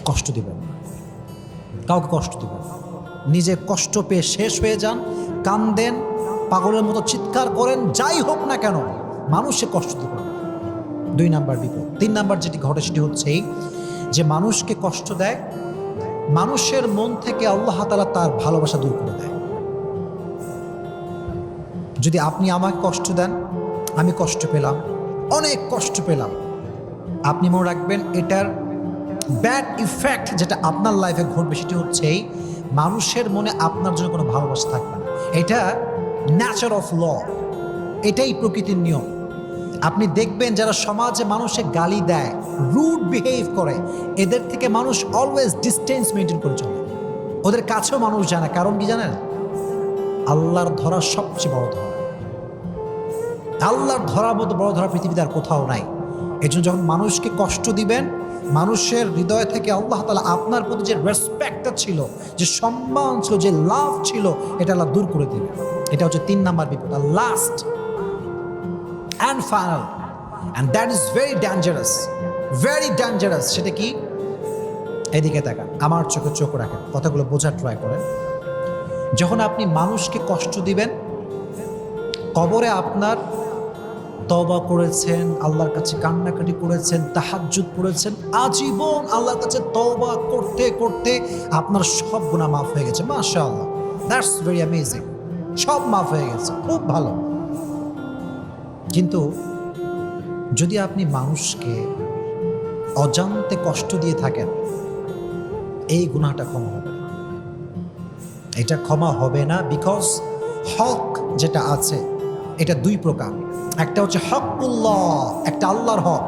কষ্ট দিবেন না, কাউকে কষ্ট দিবেন না। নিজে কষ্ট পেয়ে শেষ হয়ে যান, কান্দেন, পাগলের মতো চিৎকার করেন, যাই হোক না কেন মানুষে কষ্ট দিবেন না। 2 নাম্বার বিপদ। 3 নাম্বার যেটি ঘটে সেটি হচ্ছে এই যে মানুষকে কষ্ট দেয়, মানুষের মন থেকে আল্লাহ তাআলা তার ভালোবাসা দূর করে দেয়। যদি আপনি আমাকে কষ্ট দেন, আমি কষ্ট পেলাম, অনেক কষ্ট পেলাম, আপনি মনে রাখবেন এটার ব্যাড ইফেক্ট যেটা আপনার লাইফে ঘটবে সেটি হচ্ছে এই মানুষের মনে আপনার জন্য কোনো ভালোবাসা থাকবে না। এটা ন্যাচার অফ ল, এটাই প্রকৃতির নিয়ম। আপনি দেখবেন যারা সমাজে মানুষে গালি দেয়, রুড বিহেভ করে, এদের থেকে মানুষ অলওয়েজ ডিস্টেন্স মেনটেন করে চলে। ওদের কাছেও মানুষ যায় না। কারণ কি জানেন? আল্লাহর ধরা সবচেয়ে বড় ধরা। আল্লাহর ধরার মতো বড় ধরা পৃথিবীতে আর কোথাও নাই। এই জন্য যখন মানুষকে কষ্ট দিবেন, মানুষের হৃদয় থেকে আল্লাহ তাআলা আপনার প্রতি যে রেসপেক্টটা ছিল, যে সম্মান ছিল, যে লাভ ছিল, এটা আল্লাহ দূর করে দিবে। এটা হচ্ছে 3 নাম্বার বিপদ। আর last and final, and that is very dangerous, very dangerous. সেটা কি? এদিকে তাকান, আমার চোখে চোখ রাখেন, কথাগুলো বোঝার ট্রাই করেন। যখন আপনি মানুষকে কষ্ট দিবেন, কবরে আপনার তওবা করেছেন, আল্লাহর কাছে কান্নাকাটি করেছেন, তাহাজ্জুদ করেছেন, আজীবন আল্লাহর কাছে তওবা করতে করতে আপনার সব গুনাহ মাফ হয়ে গেছে। মাশাআল্লাহ, দ্যাটস ভেরি অ্যামেজিং। সব মাফ হয়ে গেছে, খুব ভালো। কিন্তু যদি আপনি মানুষকে অজান্তে কষ্ট দিয়ে থাকেন, এই গুনাহটা ক্ষমা হবে না। এটা ক্ষমা হবে না, বিকজ হক যেটা আছে এটা 2 প্রকার। একটা হচ্ছে হকুল্লাহ, একটা আল্লাহর হক,